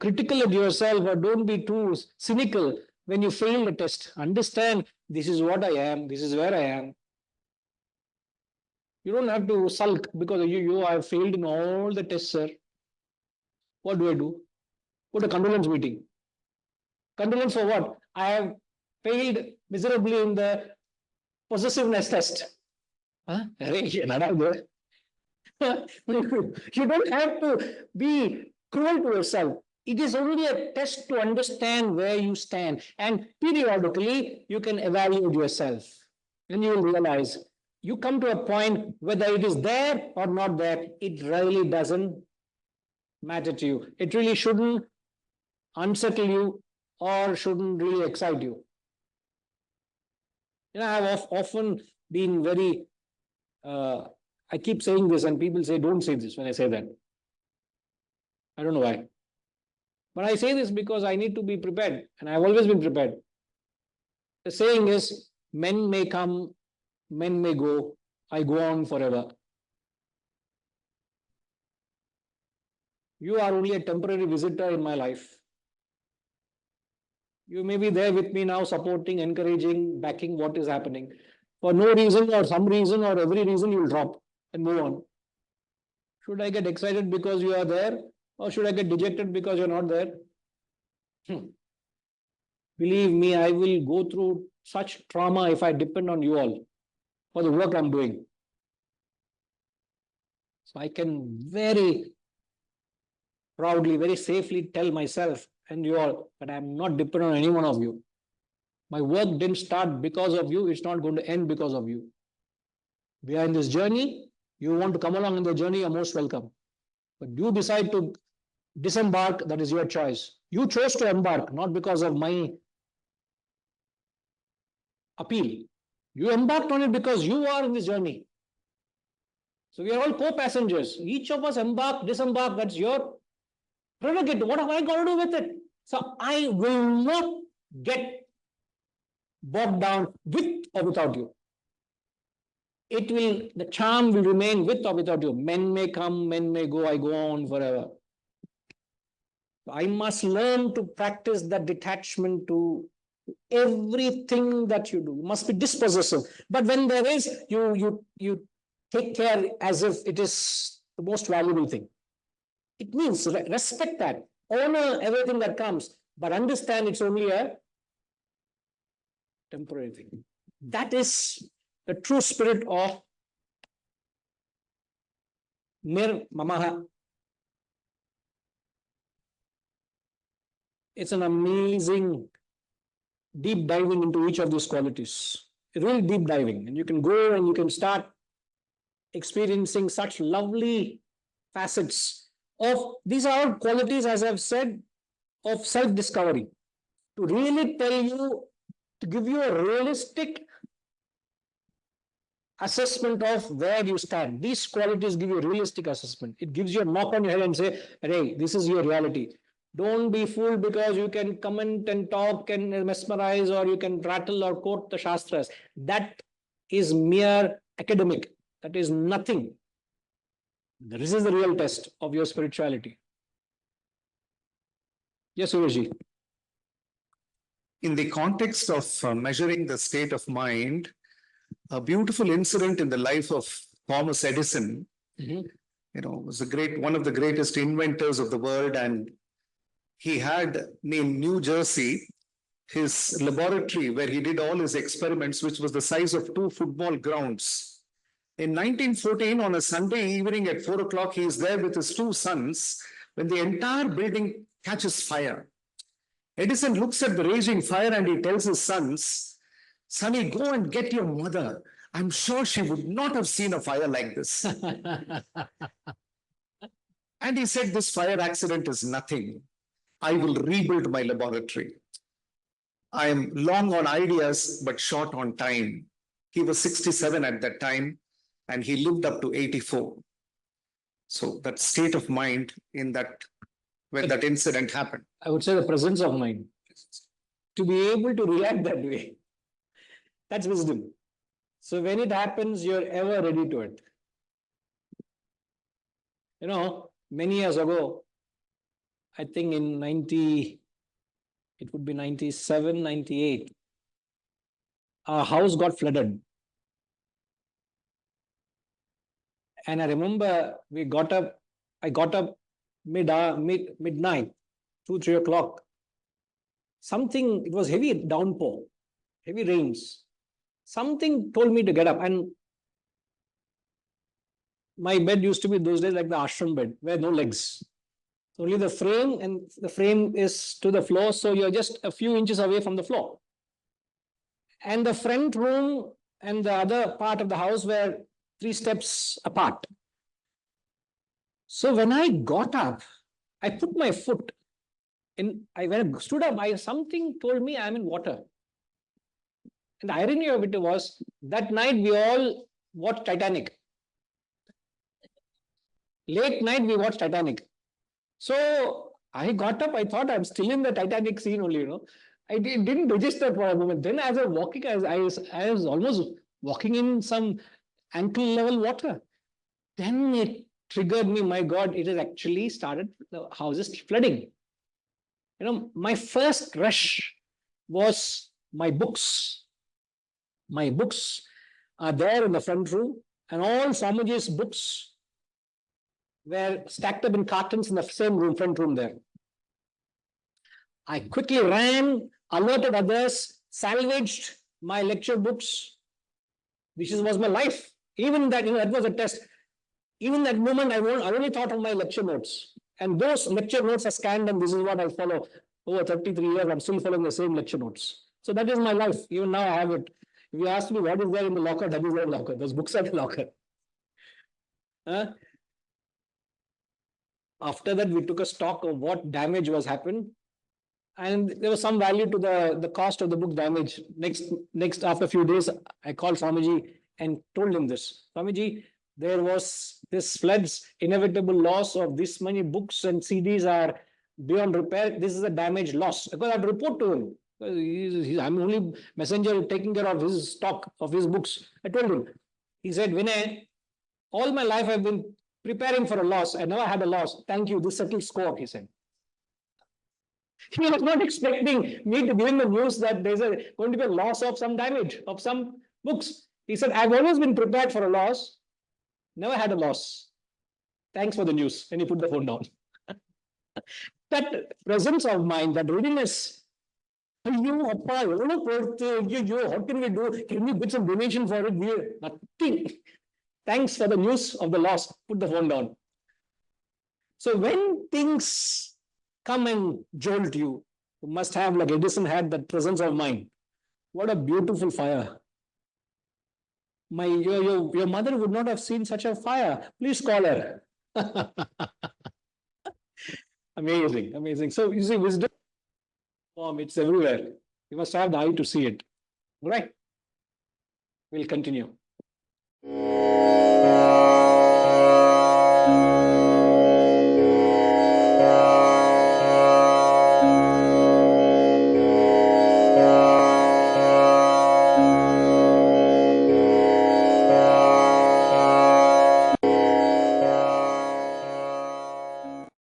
critical of yourself or don't be too cynical when you fail the test. Understand, this is what I am, this is where I am. You don't have to sulk because you have failed in all the tests, sir. What do I do? Go to condolence meeting. Condolence for what? I have failed miserably in the possessiveness test. You don't have to be cruel to yourself. It is only a test to understand where you stand. And periodically, you can evaluate yourself. And you will realize, you come to a point, whether it is there or not there, it really doesn't matter to you. It really shouldn't unsettle you or shouldn't really excite you. I have often been very, I keep saying this and people say, don't say this when I say that. I don't know why. But I say this because I need to be prepared, and I've always been prepared. The saying is, men may come, men may go, I go on forever. You are only a temporary visitor in my life. You may be there with me now, supporting, encouraging, backing what is happening. For no reason or some reason or every reason, you will drop and move on. Should I get excited because you are there? Or should I get dejected because you're not there? Believe me, I will go through such trauma if I depend on you all for the work I'm doing. So I can very proudly, very safely tell myself and you all that I'm not dependent on any one of you. My work didn't start because of you. It's not going to end because of you. We are in this journey. You want to come along in the journey, you're most welcome. But you decide to disembark, that is your choice. You chose to embark, not because of my appeal. You embarked on it because you are in this journey. So we are all co-passengers. Each of us embark, disembark, that's your prerogative. What have I got to do with it? So I will not get bogged down with or without you. It will, the charm will remain with or without you. Men may come, men may go, I go on forever. I must learn to practice that detachment to everything that you do. You must be dispossessive. But when there is, you take care as if it is the most valuable thing. It means respect that, honor everything that comes, but understand it's only a temporary thing. That is the true spirit of Nir Mamaha. It's an amazing deep diving into each of these qualities. Really deep diving. And you can go and you can start experiencing such lovely facets of, these are all qualities, as I've said, of self-discovery. To really tell you, to give you a realistic assessment of where you stand. These qualities give you a realistic assessment. It gives you a knock on your head and say, hey, this is your reality. Don't be fooled because you can comment and talk and mesmerize, or you can rattle or quote the Shastras. That is mere academic. That is nothing. This is the real test of your spirituality. Yes, Uruji. In the context of measuring the state of mind, a beautiful incident in the life of Thomas Edison, was one of the greatest inventors of the world, and he had in New Jersey his laboratory where he did all his experiments, which was the size of 2 football grounds. In 1914, on a Sunday evening at 4 o'clock, he is there with his 2 sons when the entire building catches fire. Edison looks at the raging fire and he tells his sons, Sonny, go and get your mother. I'm sure she would not have seen a fire like this. And he said, this fire accident is nothing. I will rebuild my laboratory. I am long on ideas, but short on time. He was 67 at that time, and he lived up to 84. So that state of mind when that incident happened. I would say the presence of mind. To be able to react that way. That's wisdom. So when it happens, you're ever ready to it. Many years ago, I think in 97, 98, our house got flooded. And I remember I got up midnight, 2, 3 o'clock. It was heavy downpour, heavy rains. Something told me to get up, and my bed used to be those days like the ashram bed, where no legs. Only the frame, and the frame is to the floor, so you're just a few inches away from the floor. And the front room and the other part of the house were 3 steps apart. So when I got up, I put my foot in, when I stood up, something told me I'm in water. And the irony of it was, that night we all watched Titanic. Late night we watched Titanic. So I got up, I thought I'm still in the Titanic scene only, I didn't register for a moment. Then as I was walking, I was almost walking in some ankle level water. Then it triggered me, my God, it has actually started, the house is flooding. My first rush was my books. My books are there in the front room, and all Swamiji's books were stacked up in cartons in the same room, front room there. I quickly ran, alerted others, salvaged my lecture books, which was my life. Even that, that was a test. Even that moment, I only thought of my lecture notes. And those lecture notes are scanned, and this is what I follow. Over 33 years, I'm still following the same lecture notes. So that is my life. Even now I have it. If you ask me what is there in the locker, that is there in the locker. Those books are in the locker. After that, we took a stock of what damage was happened. And there was some value to the cost of the book damage. Next, after a few days, I called Swamiji and told him this. Swamiji, there was this floods, inevitable loss of this many books and CDs are beyond repair. This is a damage loss. Because I had to report to him. I'm only messenger taking care of his stock of his books. I told him. He said, Vinay, all my life I've been preparing for a loss. I never had a loss. Thank you. This settles score, he said. He was not expecting me to give him the news that there's going to be a loss of some damage of some books. He said, I've always been prepared for a loss, never had a loss. Thanks for the news. And he put the phone down. That presence of mind, that readiness. What can we do? Can we get some donation for it? Nothing. Thanks for the news of the loss. Put the phone down. So when things come and jolt you, you must have, like Edison had, that presence of mind. What a beautiful fire. Your mother would not have seen such a fire. Please call her. Amazing, amazing. So you see, wisdom, it's everywhere. You must have the eye to see it. All right. We'll continue.